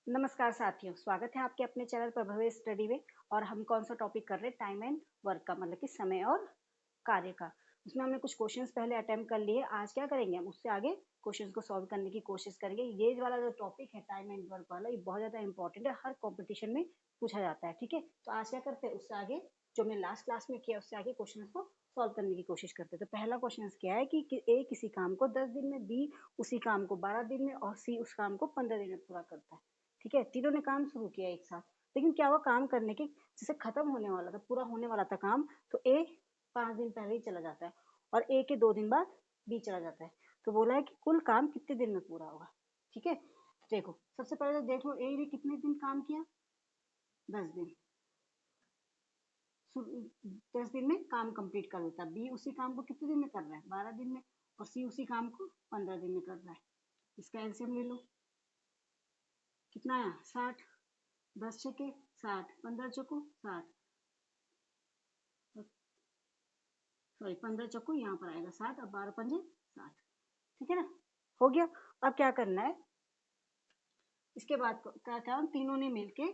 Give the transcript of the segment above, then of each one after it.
नमस्कार साथियों, स्वागत है आपके अपने चैनल प्रभवी स्टडी में। और हम कौन सा टॉपिक कर रहे हैं? टाइम एंड वर्क का, मतलब कि समय और कार्य का। उसमें हमने कुछ क्वेश्चंस पहले अटेम्प्ट कर लिए। आज क्या करेंगे? हम उससे आगे क्वेश्चंस को सॉल्व करने की कोशिश करेंगे। ये वाला जो टॉपिक है टाइम एंड वर्क वाला, ये बहुत ज्यादा इंपॉर्टेंट है, हर कॉम्पिटिशन में पूछा जाता है। ठीक है, तो आज क्या करते हैं, उससे आगे जो हमने लास्ट क्लास में किया उससे आगे क्वेश्चन को सॉल्व करने की कोशिश करते हैं। तो पहला क्वेश्चन क्या है कि ए किसी काम को 10 दिन में, बी उसी काम को 12 दिन में और सी उस काम को 15 दिन में पूरा करता है। ठीक है, तीनों ने काम शुरू किया एक साथ, लेकिन क्या हुआ, काम करने के जैसे खत्म होने वाला था, पूरा होने वाला था काम, तो ए 5 दिन पहले ही चला जाता है और ए के 2 दिन बाद बी चला जाता है। तो बोला है कि कुल काम कितने दिन में पूरा होगा। ठीक है, तो देखो सबसे पहले तो देख लो ए ने कितने दिन काम किया, 10 दिन। 10 दिन में काम कंप्लीट कर देता है। बी उसी काम को कितने दिन में कर रहा है, 12 दिन में। और सी उसी काम को 15 दिन में कर रहा है। इसका एलसीएम ले लो, कितना आया, 60। 10 छके 60, 15 चौको 60, सॉरी 15 चौको यहाँ पर आएगा 60 और 12 पंजे 60। ठीक है ना, हो गया। अब क्या करना है, इसके बाद क्या क्या तीनों ने मिलके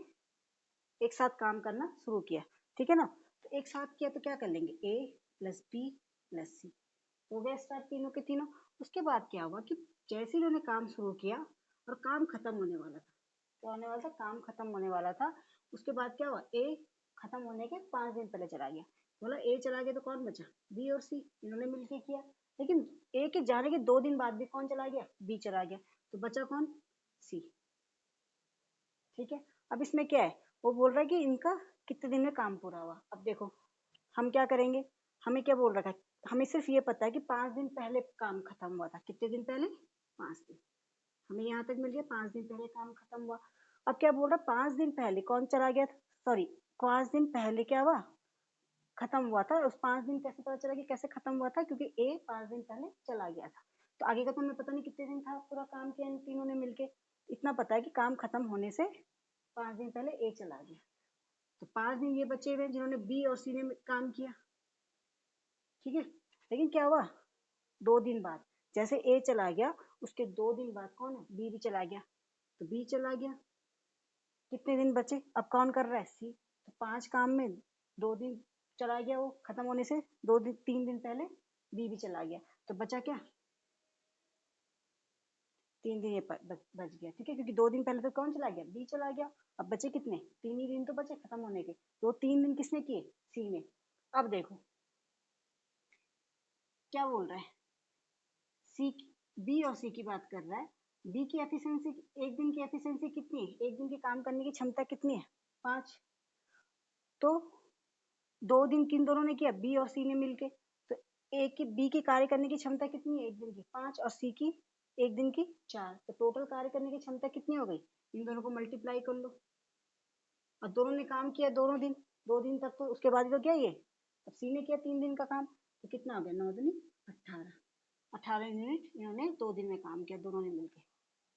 एक साथ काम करना शुरू किया। ठीक है ना, तो एक साथ किया तो क्या कर लेंगे, ए प्लस बी प्लस सी, हो गया स्टार्ट तीनों के तीनों। उसके बाद क्या हुआ कि जैसे इन्होंने काम शुरू किया और काम खत्म होने वाला था, क्या होने वाला था, काम खत्म होने वाला था। उसके बाद क्या हुआ, ए खत्म होने के 5 दिन पहले चला गया। बोला ए चला गया तो कौन बचा, बी और सी, इन्होंने मिलके किया। लेकिन ए के जाने के 2 दिन बाद भी कौन चला गया, बी चला गया, तो बचा कौन, सी। ठीक है, अब इसमें क्या है, वो बोल रहा है कि इनका कितने दिन में काम पूरा हुआ। अब देखो हम क्या करेंगे, हमें क्या बोल रखा है, हमें सिर्फ ये पता है कि 5 दिन पहले काम खत्म हुआ था। कितने दिन पहले, 5 दिन। हमें यहाँ तक मिल गया, 5 दिन पहले काम खत्म हुआ। अब क्या बोल रहा है, 5 दिन पहले कौन चला गया, सॉरी 5 दिन पहले क्या हुआ, खत्म हुआ था। उस 5 दिन कैसे पता चला कि कैसे खत्म हुआ था, क्योंकि ए 5 दिन पहले चला गया था। तो आगे का तो हमें पता नहीं कितने दिन था पूरा काम किया इन तीनों ने मिलके। इतना पता है कि काम खत्म होने से 5 दिन पहले ए चला गया। तो 5 दिन ये बचे हुए जिन्होंने बी और सी ने काम किया। ठीक है, लेकिन क्या हुआ, 2 दिन बाद जैसे ए चला गया, उसके 2 दिन बाद कौन है, बी भी चला गया, तो बी चला गया। कितने दिन बचे, अब कौन कर रहा है, सी। तो 5 काम में 2 दिन चला गया, वो खत्म होने से 2 दिन 3 दिन पहले बी भी चला गया, तो बचा क्या, 3 दिन ये बच गया। ठीक है, क्योंकि 2 दिन पहले तो कौन चला गया, बी चला गया। अब बचे कितने, 3 ही दिन तो बचे खत्म होने के, तो 3 दिन किसने किए, सी ने। अब देखो क्या बोल रहा है, सी, बी और सी की बात कर रहा है। बी की एफिशिएंसी, एक दिन की एफिशिएंसी कितनी है, एक दिन के काम करने की क्षमता कितनी है, 5। तो 2 दिन किन दोनों ने किया, बी और सी ने मिलके। तो ए की, बी की कार्य करने की क्षमता कितनी है एक दिन की, 5, और सी की एक दिन की 4। तो टोटल कार्य करने की क्षमता कितनी हो गई, इन दोनों को मल्टीप्लाई कर लो। और दोनों ने काम किया दोनों दिन, 2 दिन तक, तो उसके बाद ही तो क्या ये, अब सी ने किया 3 दिन का काम, तो कितना हो गया, 9 दूनी 18। 18 यूनिट इन्होंने 2 दिन में काम किया दोनों ने मिलके।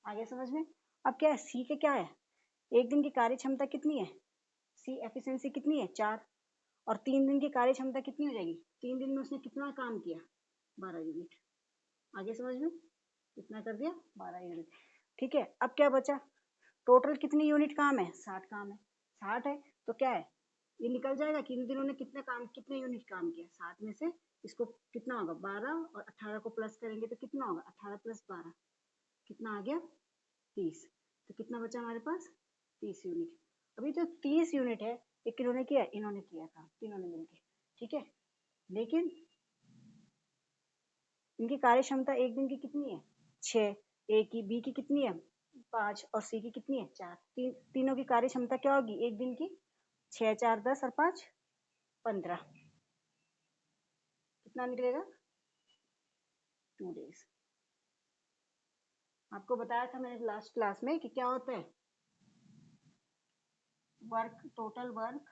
आगे समझ में। अब क्या है, सी के क्या है, एक दिन की कार्य क्षमता कितनी है, सी एफिशिएंसी कितनी है, 4। और 3 दिन की कार्य क्षमता कितनी हो जाएगी, 3 दिन में उसने कितना काम किया, 12 यूनिट। आगे समझ में, कितना कर दिया, 12 यूनिट। ठीक है, अब क्या बचा, टोटल कितनी यूनिट काम है, 60 काम है। 60 है तो क्या है, ये निकल जाएगा कि इन दिनों ने कितने काम, कितने यूनिट काम किया, 60 में से इसको कितना होगा, 12, और 18 को प्लस करेंगे तो कितना होगा, 18 प्लस 12 कितना आ गया, 30। तो कितना बचा हमारे पास, 30 यूनिट। अभी जो 30 यूनिट है ये किन्होंने किया, इन्होंने किया था, तीनों ने मिलके। ठीक है, लेकिन इनकी कार्य क्षमता एक दिन की कितनी है, 6। ए की, बी की कितनी है, 5, और सी की कितनी है, 4। तीनों की कार्य क्षमता क्या होगी एक दिन की, 6, 4, 10 और 5, 15। कितना निकलेगा, 2 डेज। आपको बताया था मैंने लास्ट क्लास में कि क्या होता है, work, total work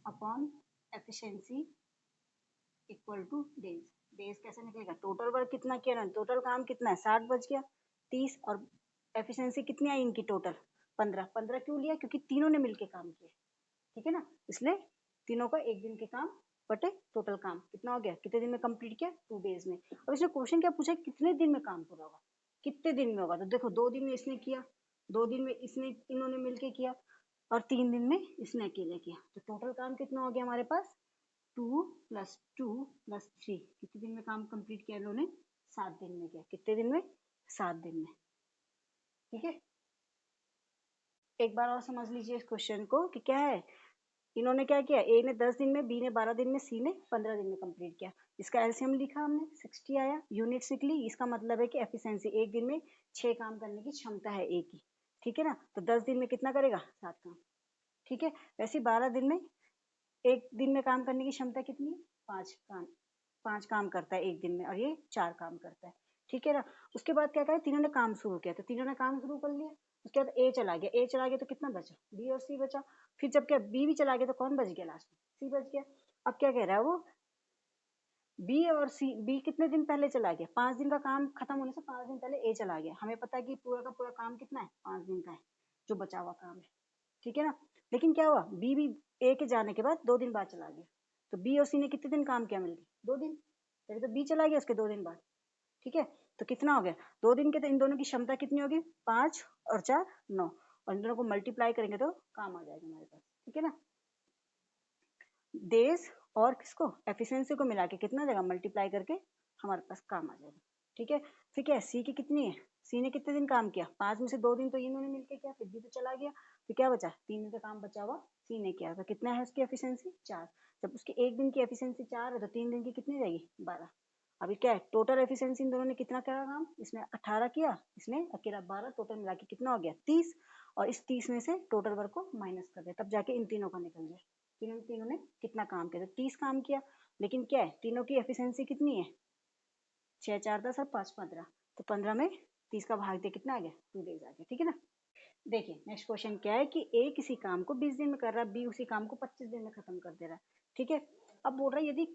upon efficiency equal to days. Days कैसे निकलेगा, टोटल वर्क कितना किया ना, टोटल काम कितना है, 60 बच गया, 30, और एफिशिएंसी कितनी आई इनकी टोटल, 15। 15 क्यों लिया, क्योंकि तीनों ने मिलके काम किया। ठीक है ना, इसलिए तीनों का एक दिन के काम बटे टोटल काम कितना हो गया, कितने दिन में कंप्लीट किया, 2 डेज में। अब इसने क्वेश्चन क्या पूछा, कितने दिन में काम पूरा होगा, कितने दिन में होगा। तो देखो 2 दिन में इसने किया, 2 दिन में इन्होंने मिलके किया और 3 दिन में इसने अकेले किया। तो टोटल काम कितना हो गया हमारे पास? 2 + 2 + 3। कितने दिन में काम कंप्लीट किया इन्होंने? 7 दिन में किया। कितने दिन में? 7 दिन में। ठीक है, एक बार और समझ लीजिए इस क्वेश्चन को कि क्या है। इन्होंने क्या किया, ए ने 10 दिन में, बी ने 12 दिन में, सी ने 15 दिन में कंप्लीट किया। इसका एलसीएम लिखा हमने, 60 आया। यूनिट्स निकली, इसका मतलब है कि एफिशिएंसी एक दिन में 6 काम करने की क्षमता है ए की। ठीक है ना, तो 10 दिन में कितना करेगा? 7 काम। ठीक है, वैसे 12 दिन में, एक दिन में काम करने की क्षमता कितनी है? 5 काम। 5 काम करता है एक दिन में और ये 4 काम करता है। ठीक है ना, उसके बाद क्या कहा, तीनों ने काम शुरू किया, तो तीनों ने काम शुरू कर लिया। उसके बाद ए चला गया, ए चला गया तो कितना बचा? बी और सी बचा। फिर जब क्या बी भी चला गया तो कौन बच गया लास्ट में? सी बच गया। अब क्या कह रहा है वो, बी और सी, बी कितने दिन पहले चला गया? 5 दिन का काम खत्म होने से 5 दिन पहले ए चला गया। हमें पता है कि पूरा का पूरा काम कितना है? 5 दिन का है, जो बचा हुआ काम है। ठीक है ना, लेकिन क्या हुआ, बी भी ए के जाने के बाद 2 दिन बाद चला गया। तो बी और सी ने कितने दिन काम किया मिलकर? 2 दिन। तो बी चला गया उसके 2 दिन बाद। ठीक है, तो कितना हो गया? 2 दिन के, तो इन दोनों की क्षमता कितनी होगी? 5 और 4 9, और इन दोनों को मल्टीप्लाई करेंगे तो काम आ जाएगा हमारे पास। ठीक है ना, डेज और किसको, एफिशिएंसी को मिला के कितना देगा? मल्टीप्लाई करके हमारे पास काम आ जाएगा। ठीक है, फिर क्या है, सी की कितनी है? सी ने कितने दिन काम किया? 5 में से 2 दिन तो इन्होंने मिलकर किया, फिर भी तो चला गया। फिर क्या बचा? 3 दिन का काम बचा हुआ सी ने किया। तो कितना है उसकी एफिशिएंसी? 4। जब उसकी एक दिन की एफिशिएंसी 4 है तो 3 दिन की कितनी जाएगी? 12। अभी क्या है, टोटल एफिशिएंसी इन दोनों ने कितना करा काम? इसने 18 किया, इसने अकेला 12, टोटल मिला के कितना हो गया? 30। और इस 30 में से टोटल वर्क को माइनस कर दिया, तब जाके इन तीनों का निकल जाए। तीनों ने कितना काम किया? तो 30 काम किया, लेकिन क्या है, तीनों की एफिशिएंसी कितनी है? 6 4 10 और 5 15। तो 15 में 30 का भाग दे कितना आ गया? 2 डेज आ गया। ठीक है ना, देखिए नेक्स्ट क्वेश्चन क्या है कि ए किसी काम को 20 दिन में कर रहा है, बी उसी काम को 25 दिन में खत्म कर दे रहा है। ठीक है, अब बोल रहा है यदि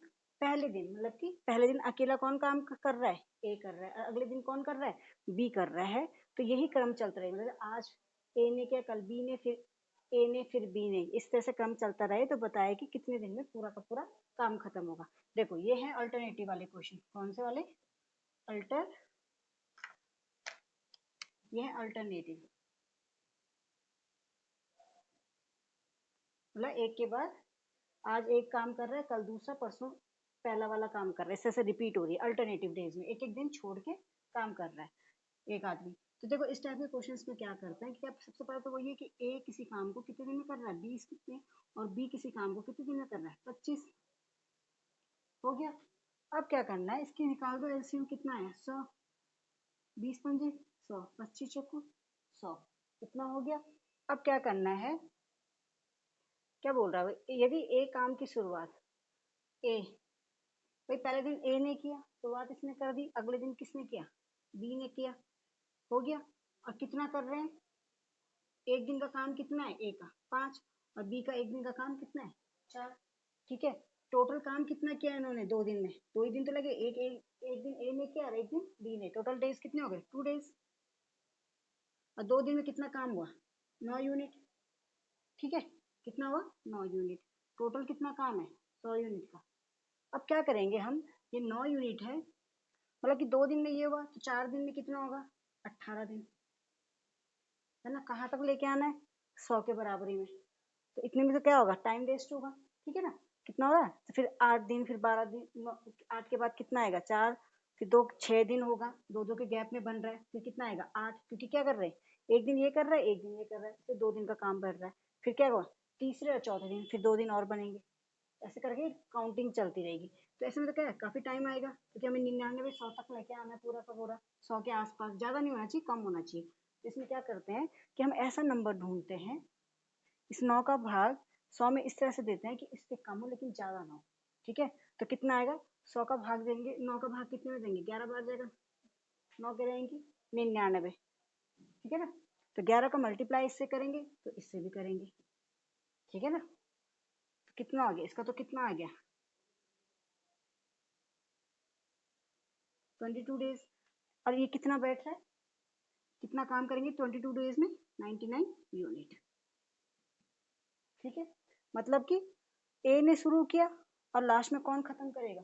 पहले दिन, मतलब कि पहले दिन अकेला कौन काम कर रहा है? ए कर रहा है। अगले दिन कौन कर रहा है? बी कर रहा है। तो यही क्रम चलता रहेगा, मतलब आज ए ने किया, कल बी ने, फिर ए ने, फिर बी ने, इस तरह से क्रम चलता रहे तो बताया कि कितने दिन में पूरा का पूरा काम खत्म होगा। देखो ये है अल्टरनेटिव वाले क्वेश्चन। कौन से वाले? अल्टर, ये है अल्टरनेटिव, मतलब एक के बाद, आज एक काम कर रहा है, कल दूसरा, परसों पहला वाला काम कर रहा है, इस तरह से रिपीट हो रही है। अल्टरनेटिव डेज में एक एक दिन छोड़ के काम कर रहा है एक आदमी। तो देखो इस टाइप के क्वेश्चंस में क्या करते हैं कि आप सबसे पहले तो वही है कि ए किसी काम को कितने दिन में कर रहा है? 20 में। और बी किसी काम को कितने दिन में कर रहा है? 25। हो गया। अब क्या करना है, इसकी निकाल दो एलसीएम। कितना है? 100। 20 पंजे 100, 25 चक्कू 100। कितना हो गया? अब क्या करना है, क्या बोल रहा है, यदि ए काम की शुरुआत, ए, भाई पहले दिन ए ने किया, शुरुआत इसने कर दी, अगले दिन किसने किया? बी ने किया। हो गया। और कितना कर रहे हैं? एक दिन का काम कितना है ए का? 5। और बी का एक दिन का काम कितना है? 4। ठीक है, टोटल काम कितना किया इन्होंने 2 दिन में? 2 ही दिन तो लगे। एक दिन ए ने किया और एक दिन बी ने। टोटल डेज कितने हो गए? 2 डेज। और 2 दिन में कितना काम हुआ? 9 यूनिट। ठीक है, कितना हुआ? 9 यूनिट। टोटल कितना काम है? 100 यूनिट का। अब क्या करेंगे हम, ये 9 यूनिट है, मतलब कि 2 दिन में ये हुआ, तो 4 दिन में कितना होगा? 18 दिन, है ना। कहाँ तक लेके आना है? 100 के बराबरी में। तो इतने में तो क्या होगा? टाइम वेस्ट होगा। ठीक है ना, कितना हो रहा है? तो फिर 8 दिन, फिर 12 दिन, 8 के बाद कितना आएगा? 4, फिर 2 6 दिन होगा, 2 2 के गैप में बन रहा है, फिर कितना आएगा? 8, क्योंकि क्या कर रहे हैं, एक दिन ये कर रहा है, एक दिन ये कर रहा है, फिर 2 दिन का काम बढ़ रहा है। फिर क्या होगा? तीसरे और चौथे दिन फिर 2 दिन और बनेंगे, ऐसे करके काउंटिंग चलती रहेगी। तो ऐसे में तो क्या है, काफी टाइम आएगा, क्योंकि हमें 99 100 तक लेके आना है पूरा का पूरा। 100 के आसपास, ज्यादा नहीं होना चाहिए, कम होना चाहिए। तो इसमें क्या करते हैं कि हम ऐसा नंबर ढूंढते हैं, इस 9 का भाग 100 में इस तरह से देते हैं कि इससे कम हो लेकिन ज्यादा ना हो। ठीक है, तो कितना आएगा? 100 का भाग देंगे, 9 का भाग कितने में देंगे? 11 बार जाएगा, 9 के रहेंगी 99। ठीक है ना, तो 11 का मल्टीप्लाई इससे करेंगे तो इससे भी करेंगे। ठीक है ना, तो कितना आ गया इसका? तो कितना आ गया? 22 डेज। और ये कितना बैठ रहा है, कितना काम करेंगे 22 डेज में? 99 यूनिट। ठीक है, मतलब कि ए ने शुरू किया और लास्ट में कौन खत्म करेगा?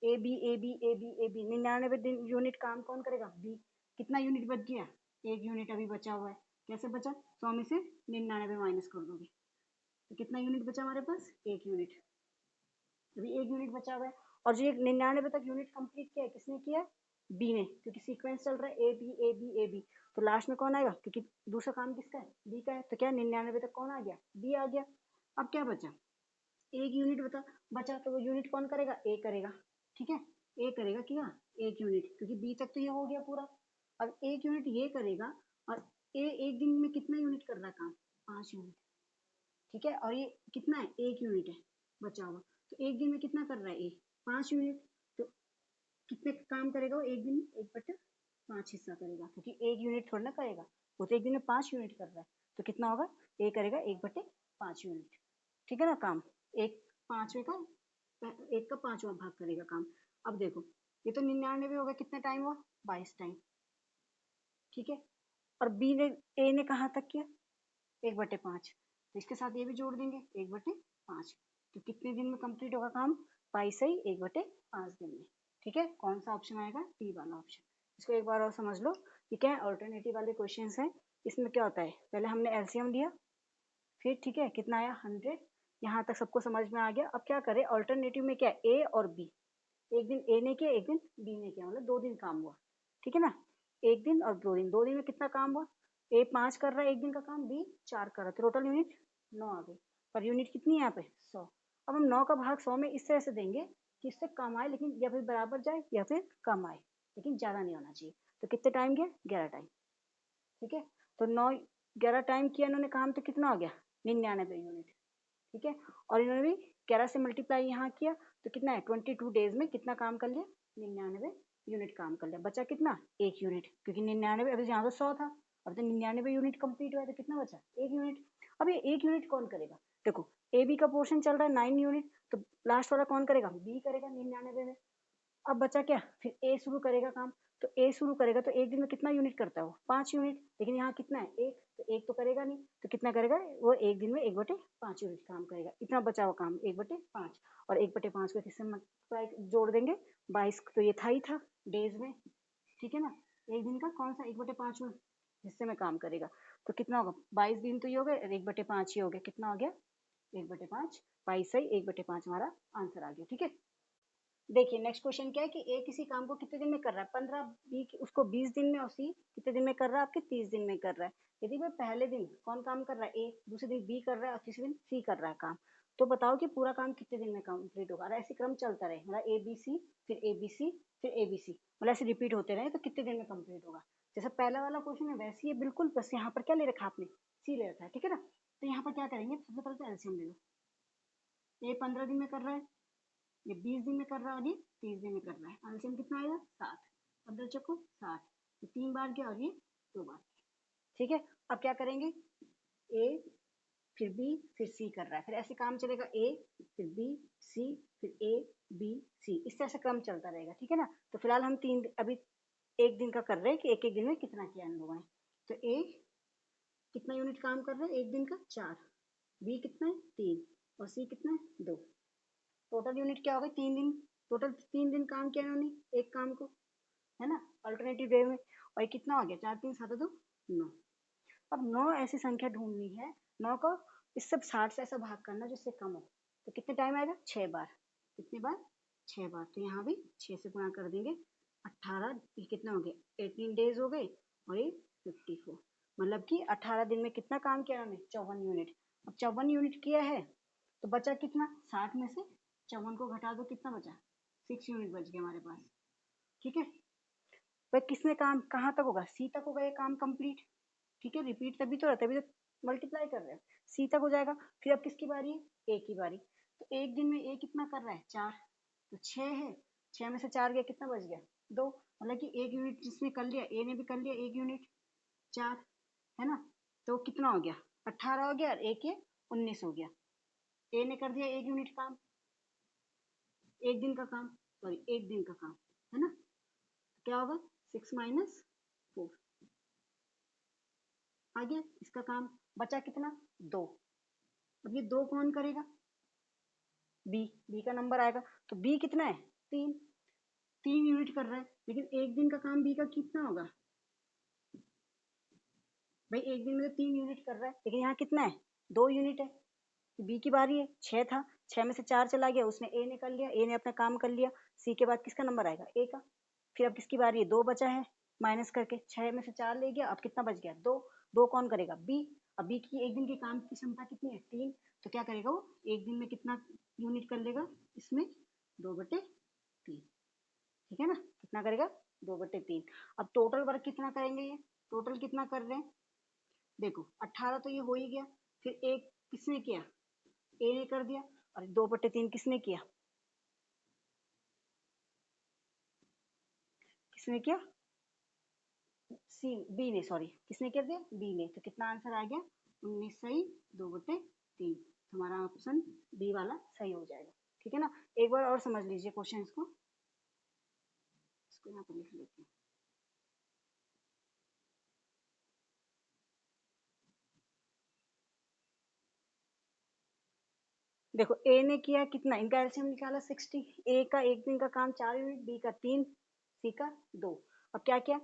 A B A B A B A B. 99 दिन यूनिट काम कौन करेगा? बी। कितना यूनिट बच गया? 1 यूनिट अभी बचा हुआ है। कैसे बचा? 100 में से 99 माइनस कर दोगे तो कितना यूनिट बचा हमारे पास? 1 यूनिट। अभी 1 यूनिट बचा हुआ है। और जो ये 99 तक यूनिट कंप्लीट किया है किसने किया? बी ने, क्योंकि सीक्वेंस चल रहा है A B A B A B, तो लास्ट में कौन आएगा? क्योंकि दूसरा काम किसका है? बी का है, तो क्या 99 तक कौन आ गया? बी आ गया। अब क्या बचा? 1 यूनिट बचा, तो वो यूनिट कौन करेगा? ए करेगा। ठीक है, ए करेगा क्या? 1 यूनिट, क्योंकि बी तक तो ये हो गया पूरा। अब 1 यूनिट ये करेगा, और ए एक दिन में कितना यूनिट कर रहा है काम? 5 यूनिट। ठीक है, और ये कितना है? 1 यूनिट है बचा हुआ, तो एक दिन में कितना कर रहा है? 5 यूनिट। तो कितने काम करेगा वो एक दिन में? 1/5 हिस्सा करेगा, क्योंकि 1 यूनिट थोड़ा ना करेगा, वो तो एक दिन में 5 यूनिट कर रहा है, तो कितना होगा? ए करेगा 1/5 यूनिट। ठीक है ना, काम एक पांचवे का, 1 का 5वां भाग करेगा काम। अब देखो, ये तो 99 हो गया, कितना टाइम हुआ? 22 टाइम। ठीक है, और बी ने, ए ने कहाँ तक किया? 1/5, तो इसके साथ ये भी जोड़ देंगे 1/5, तो कितने दिन में कंप्लीट होगा काम? 22 से 1/5 दिन में। ठीक है, कौन सा ऑप्शन आएगा? डी वाला ऑप्शन। इसको एक बार और समझ लो, ये क्या है? ऑल्टरनेटिव वाले क्वेश्चन है। इसमें क्या होता है? पहले हमने एलसीएम लिया, फिर ठीक है कितना आया? 100। यहाँ तक सबको समझ में आ गया। अब क्या करें? ऑल्टरनेटिव में क्या है? ए और बी, एक दिन ए ने किया, एक दिन बी ने किया, मतलब 2 दिन काम हुआ। ठीक है ना, एक दिन और 2 दिन, 2 दिन में कितना काम हुआ? ए 5 कर रहा है एक दिन का काम, बी 4 कर रहा है, तो टोटल यूनिट 9 आ गई। पर यूनिट कितनी है यहाँ पे? 100। अब हम 9 का भाग 100 में इस तरह से देंगे कि इससे कम आए, लेकिन या फिर बराबर जाए या फिर कम आए, लेकिन ज्यादा नहीं होना चाहिए। तो कितने टाइम गया? 11 टाइम। ठीक है, तो 9 11 टाइम किया इन्होंने काम, तो कितना हो गया? 99 यूनिट। ठीक है, और इन्होंने भी 11 से मल्टीप्लाई यहाँ किया, तो कितना है? 22 डेज में कितना काम कर लिया? 99 यूनिट काम कर लिया। बचा कितना? 1 यूनिट, क्योंकि 99 अभी यहाँ तो 100 था, और तो 99 यूनिट कंप्लीट हुआ, तो कितना बचा? 1 यूनिट। अब ये 1 यूनिट कौन करेगा? देखो, ए बी का पोर्शन चल रहा है 9 यूनिट, तो लास्ट वाला कौन करेगा? बी करेगा 99 में। अब बचा क्या? फिर ए शुरू करेगा काम, तो ए शुरू करेगा तो एक दिन में कितना यूनिट करता है वो? 5 यूनिट, लेकिन यहाँ कितना है? 1, तो 1 तो करेगा नहीं, तो कितना करेगा वो? एक दिन में 1/5 यूनिट काम करेगा। इतना बचा हुआ काम 1/5, और 1/5 को किससे मल्टीप्लाई जोड़ देंगे? 22, तो ये था ही था डेज में। ठीक है ना, एक दिन का कौन सा 1/5 हिस्से में काम करेगा, तो कितना होगा? 22 दिन तो ये हो गए, 1/5 ही हो गया। कितना हो गया? 1/5। 22 से 1/5 हमारा आंसर आ गया। ठीक है, देखिए नेक्स्ट क्वेश्चन क्या है कि ए किसी काम को कितने दिन में कर रहा है? 15, बी उसको 20 दिन में, और सी कितने दिन में कर रहा है? आपके 30 दिन में कर रहा है। यदि भाई पहले दिन कौन काम कर रहा है? ए, दूसरे दिन बी कर रहा है, और तीसरे दिन सी कर रहा है काम, तो बताओ कि पूरा काम कितने दिन में कंप्लीट होगा? और ऐसे क्रम चलता रहे, मतलब ए बी सी, फिर ए बी सी, फिर ए बी सी, मतलब ऐसे रिपीट होते रहे, तो कितने दिन में कंप्लीट होगा? जैसा पहला वाला क्वेश्चन है वैसे ही बिल्कुल, बस यहाँ पर क्या ले रखा आपने? सी ले रखा है। ठीक है ना, तो यहाँ पर क्या करेंगे? सबसे पहले तो एलसीएम ले लो। ए 15 दिन में कर रहा है, ये 20 दिन में कर रहा है, और ये 30 दिन में कर रहा है। एलसीएम कितना आएगा? 7। 15 चौको 60, ये 3 बार किया और ये 2 बार। ठीक है, अब क्या करेंगे? ए, फिर बी, फिर सी कर रहा है, फिर ऐसे काम चलेगा, ए फिर बी सी, फिर ए बी सी, इस तरह से क्रम चलता रहेगा। ठीक है ना, तो फिलहाल हम अभी एक दिन का कर रहे हैं कि एक एक दिन में कितना किया इन लोगों ने। तो ए कितना यूनिट काम कर रहा है एक दिन का? 4। बी कितना है? 3, और सी कितना है? 2। टोटल यूनिट क्या हो गई? 3 दिन। टोटल 3 दिन काम किया इन्होंने एक काम को, है ना, अल्टरनेटिव वे में। और ये कितना हो गया? 4 3 7 2 9। अब 9 ऐसी संख्या ढूंढनी है, 9 को इस सब 60 से ऐसा भाग करना जिससे कम हो, तो कितने टाइम आएगा? 6 बार। कितने बार? 6 बार। तो यहाँ भी 6 से गुणा कर देंगे। 18, ये कितना हो गया? 18 डेज हो गए, और ये 54, मतलब कि 18 दिन में कितना काम किया उन्होंने? 54 यूनिट। अब 54 यूनिट किया है, तो बचा कितना? 60 में से 54 को घटा दो, कितना बचा? 6 यूनिट बच गया हमारे पास। ठीक है, वह किसने काम कहाँ तक होगा? सी तक होगा ये काम कंप्लीट। ठीक है, रिपीट तभी तो रहता है, तभी तो मल्टीप्लाई कर रहे हैं। सी तक हो जाएगा। फिर अब किसकी बारी है? ए की बारी। तो एक दिन में ए कितना कर रहा है? 4, तो 6 है, 6 में से 4 गया, कितना बच गया? 2, मतलब कि 1 यूनिट जिसने कर लिया, ए ने भी कर लिया 1 यूनिट, 4, है ना, तो कितना हो गया? 18 हो गया, और एक ये 19 हो गया। ए ने कर दिया 1 यूनिट काम, एक दिन का काम, सॉरी एक दिन का काम, है ना, क्या होगा? 6 माइनस 4 आ गया इसका काम। बचा कितना? 2। अब ये 2 कौन करेगा? बी का नंबर आएगा, तो बी कितना है? 3, 3 यूनिट कर रहा है, लेकिन एक दिन का काम बी का कितना होगा? भाई एक दिन में तो 3 यूनिट कर रहा है, लेकिन यहाँ कितना है, 2 यूनिट है। बी की बारी है, 6 था, 6 में से 4 चला गया, उसने ए ने कर लिया, ए ने अपना काम कर लिया। सी के बाद किसका नंबर आएगा, ए का। फिर अब किसकी बारी है, 2 बचा है, माइनस करके 6 में से 4 ले गया, अब कितना बच गया, 2। 2 कौन करेगा, बी। अब बी की एक दिन के काम की क्षमता कितनी है, 3। तो क्या करेगा वो, एक दिन में कितना यूनिट कर लेगा, इसमें 2/3। ठीक है ना, कितना करेगा, 2/3। अब टोटल वर्क कितना करेंगे, ये टोटल कितना कर रहे हैं, देखो 18 तो ये हो ही गया। फिर एक किसने किया, ए ने कर दिया, और 2/3 किसने किया, किसने किया, सी बी ने, सॉरी किसने कर दिया, बी ने। तो कितना आंसर आ गया, 19 सही 2/3। हमारा ऑप्शन बी वाला सही हो जाएगा। ठीक है ना, एक बार और समझ लीजिए क्वेश्चन को, इसको यहाँ पर लिख लेते हैं। देखो ए ने किया कितना, इनका एलसीएम निकाला 60। ए का एक दिन का काम 4 यूनिट, बी का 3, सी का 2। अब क्या किया,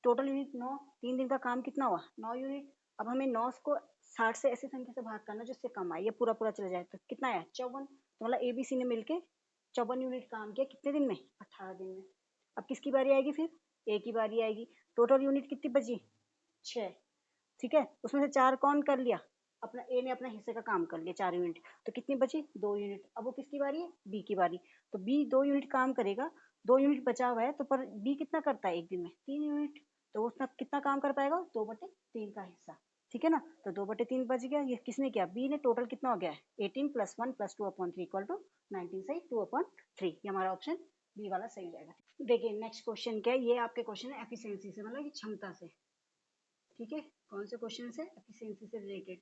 टोटल यूनिट 9, 3 दिन का काम कितना हुआ, 9 यूनिट। अब हमें 9 को 60 से ऐसी संख्या से भाग करना जिससे कम आए, ये पूरा पूरा चला जाए, तो कितना आया, 54। तो मतलब ए बी सी ने मिलके 54 यूनिट काम किया, कितने दिन में, 18 दिन में। अब किसकी बारी आएगी, फिर ए की बारी आएगी। टोटल यूनिट कितनी बची, 6। ठीक है, उसमें से 4 कौन कर लिया, अपना ए ने अपना हिस्से का काम कर लिया, 4 यूनिट। तो कितनी बची, 2 यूनिट। अब वो किसकी बारी है, बी की बारी। तो बी 2 यूनिट काम करेगा, 2 यूनिट बचा हुआ है, तो पर बी कितना करता है एक दिन में, 3 यूनिट। तो उसका कितना काम कर पाएगा, 2/3 का हिस्सा। ठीक है ना, तो 2/3 बच गया, ये किसने किया, बी ने। टोटल कितना हो गया है, 18 + 1 + 2/3 = 19 सही, 2/3। ये हमारा ऑप्शन बी वाला सही हो जाएगा। देखिए नेक्स्ट क्वेश्चन क्या है, ये आपके क्वेश्चन है एफिशिएंसी से, मतलब क्षमता से। ठीक है, कौन से क्वेश्चन से, एफिशिएंसी से रिलेटेड,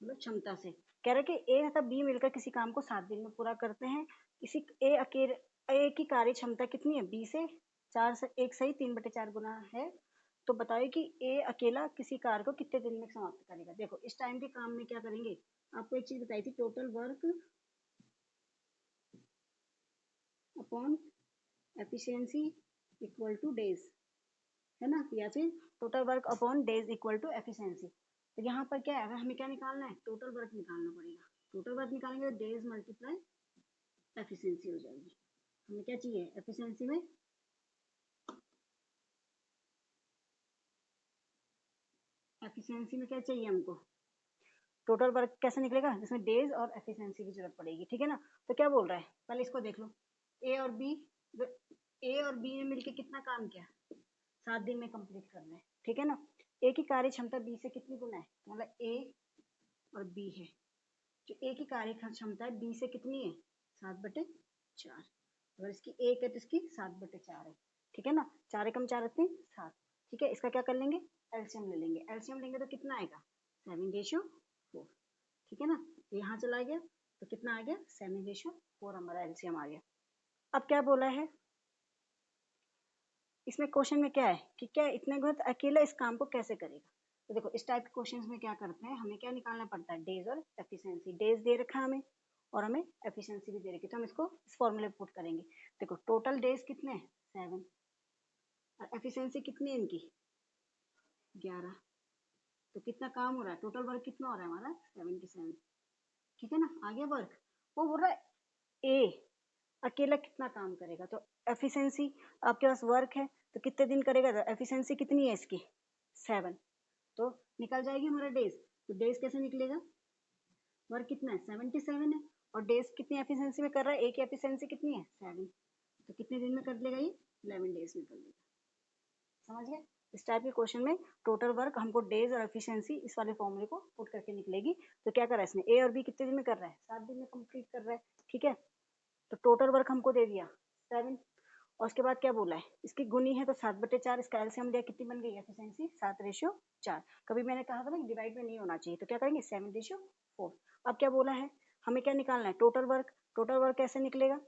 मतलब क्षमता से। कह रहा है कि ए तथा बी मिलकर किसी काम को 7 दिन में पूरा करते हैं। इसी ए अकेले, ए की कार्य क्षमता कितनी है, बी से 4 से 1 सही 3/4 गुना है। तो बताइए कि ए अकेला किसी कार्य को कितने दिन में समाप्त करेगा। देखो इस टाइम के काम में क्या करेंगे, आपको एक चीज बताई थी, total work upon efficiency equal to days, है ना, या फिर total work upon days equal to efficiency. तो यहाँ पर क्या है, अगर हमें क्या निकालना है, टोटल वर्क निकालना पड़ेगा। टोटल वर्क निकालेंगे तो डेज मल्टीप्लाई एफिशिएंसी हो जाएगी। हमें क्या चाहिए, एफिशिएंसी में क्या चाहिए हमको, टोटल वर्क कैसे निकलेगा, जिसमें डेज और एफिशिएंसी की जरूरत पड़ेगी। ठीक है ना, तो क्या बोल रहा है, पहले इसको देख लो। ए और बी, ए और बी ने मिलकर कितना काम किया, 7 दिन में कंप्लीट करना है। ठीक है ना, ए की कार्य क्षमता बी से कितनी गुना है, मतलब ए और बी है, जो ए की कार्य क्षमता है बी से कितनी है, 7/4। अगर इसकी 1 है तो इसकी 7/4 है। ठीक है ना, 4 एकम 4 रखते हैं 7। ठीक है, इसका क्या कर लेंगे, एलसीएम ले लेंगे। एलसीएम लेंगे तो कितना आएगा, 7/4। ठीक है ना, यहाँ चला गया तो कितना आ गया, 7/4 हमारा एलसीएम आ गया। अब क्या बोला है इसमें, क्वेश्चन में क्या है कि क्या इतने गुणित अकेला इस काम को कैसे करेगा। तो देखो इस टाइप के क्वेश्चंस में क्या करते हैं, हमें क्या निकालना पड़ता है, डेज और एफिशिएंसी। डेज दे रखा है हमें और हमें एफिशिएंसी भी दे रखी है, तो हम इसको इस फॉर्मूले में पुट करेंगे। देखो टोटल डेज कितने हैं, 7, और एफिशिएंसी कितनी है इनकी, 11। तो कितना काम हो रहा है, टोटल वर्क कितना हो रहा है हमारा, 77। ठीक है ना, आगे वर्क, वो बोल रहा है ए अकेला कितना काम करेगा। तो एफिशिएंसी, आपके पास वर्क है तो कितने दिन करेगा, तो एफिशिएंसी कितनी है इसकी, 7। तो निकल जाएगी हमारा डेज। तो डेज कैसे निकलेगा, वर्क कितना है, 77 है, और डेज कितनी एफिशिएंसी में कर रहा है, ए की एफिशिएंसी कितनी है, 7। तो कितने दिन में कर लेगा ये, 11 डेज में कर लेगा। समझ गए, इस टाइप के क्वेश्चन में टोटल वर्क हमको डेज और एफिशिएंसी इस वाले फॉर्मूले को पुट करके निकलेगी। तो क्या कर रहा है इसने, ए और बी कितने दिन में कर रहा है, 7 दिन में कंप्लीट कर रहा है। ठीक है, तो टोटल वर्क हमको दे दिया 7, और उसके बाद क्या बोला है, इसकी गुनी है तो 7/4, इसका एलसीएम लिया, कितनी बन गई एफिशिएंसी, 7/4। कभी मैंने कहा था ना कि डिवाइड में नहीं होना चाहिए, तो क्या करेंगे, 7/4। अब क्या बोला है, हमें क्या निकालना है, टोटल वर्क। टोटल वर्क कैसे निकलेगा,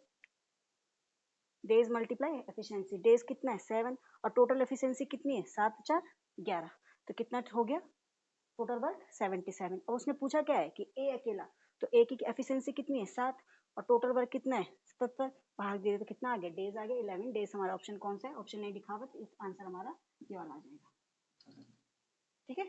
डेज मल्टीप्लाई एफिशिएंसी। डेज कितना है, 7, और टोटल एफिशिएंसी कितनी है, 7×4=11। तो कितना हो गया, टोटल वर्क 77। और उसने पूछा क्या है कि ए अकेला, तो ए की एफिशिएंसी कितनी है, 7, और टोटल वर्क कितना है, 77। भाग दिए तो कितना आ गया, डेज आ गया 11 डेज। हमारा ऑप्शन कौन सा है, ऑप्शन ए लिखा हुआ, तो आंसर हमारा ये वाला आ जाएगा। ठीक है।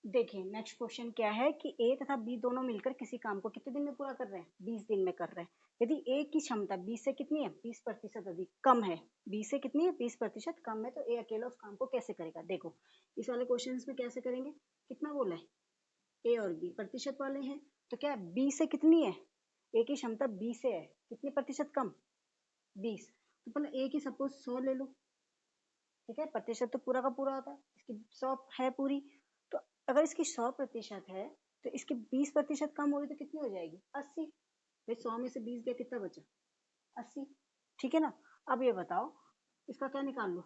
देखिए नेक्स्ट क्वेश्चन क्या है कि ए तथा बी दोनों मिलकर किसी काम को कितने दिन में पूरा कर रहे हैं, 20 दिन में कर रहे हैं। यदि ए की क्षमता 20 से कितनी है, 20% अधिक कम है, 20 से कितनी है, 20% कम है, तो ए अकेला उस काम को कैसे करेगा। देखो इस वाले क्वेश्चन में कैसे करेंगे, कितना बोला है, ए और बी प्रतिशत वाले हैं, तो क्या 20 से कितनी है, ए की क्षमता 20 से है, कितने प्रतिशत कम, 20, तो पहले ए की सपोज 100 ले लो, ठीक है, प्रतिशत तो पूरा का पूरा होता है, इसकी 100 है पूरी, तो अगर इसकी 100% है तो इसकी 20% कम होगी तो कितनी हो जाएगी, 80। भाई 100 में से 20 गया, कितना बचा, 80, ठीक है ना। अब ये बताओ इसका क्या निकाल लो,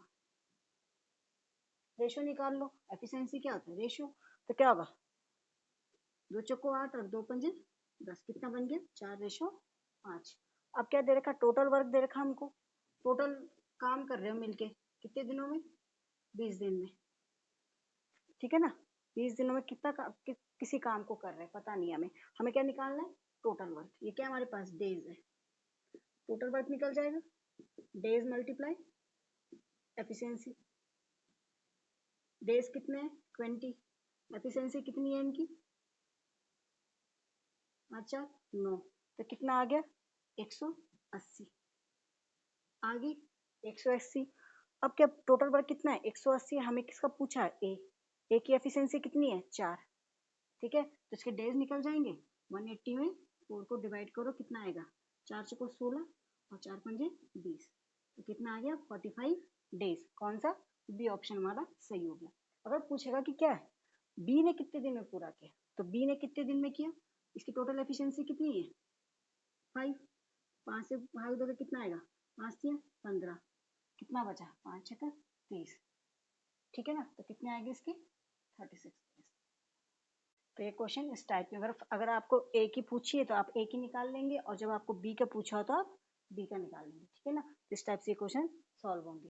रेशो निकाल लो, एफिशिएंसी क्या होता है, रेशो, तो क्या होगा, 2 चौको 8 और 2 पंजे 10, कितना बन गया, 4:5। अब क्या दे रखा, टोटल वर्क दे रखा हमको, टोटल काम कर रहे हो मिलके कितने दिनों में, 20 दिन में, ठीक है ना। 20 दिनों में कितना किसी काम को कर रहे हैं पता नहीं हमें, हमें क्या निकालना है, टोटल वर्क, ये क्या हमारे पास डेज है, टोटल वर्क निकल जाएगा, डेज मल्टीप्लाई एफिशिएंसी, डेज कितने हैं 20, एफिशिएंसी कितनी है इनकी, अच्छा 9, तो कितना आ गया 180, आ गई 180। अब क्या टोटल वर्क कितना है 180, हमें किसका पूछा है, ए की एफिशिएंसी कितनी है 4, ठीक है, तो इसके डेज निकल जाएंगे, 180 में 4 को डिवाइड करो कितना आएगा, 4 चौको 16 और 4 पंजे 20, तो कितना आ गया 45 डेज, कौन सा, बी ऑप्शन हमारा सही हो गया। अगर पूछेगा कि क्या है बी ने कितने दिन में पूरा किया, तो बी ने कितने दिन में किया, इसकी टोटल एफिशिएंसी कितनी है 5, 5 से भाग दोगे कितना आएगा, 5 से 15, कितना बचा 5 छक्का 30, ठीक है ना, तो कितने आएंगे इसके 36। तो ये क्वेश्चन इस टाइप में, अगर आपको ए की पूछी है तो आप ए की निकाल लेंगे, और जब आपको बी का पूछा हो तो आप बी का निकाल लेंगे, ठीक है ना, इस टाइप से क्वेश्चन सॉल्व होंगे।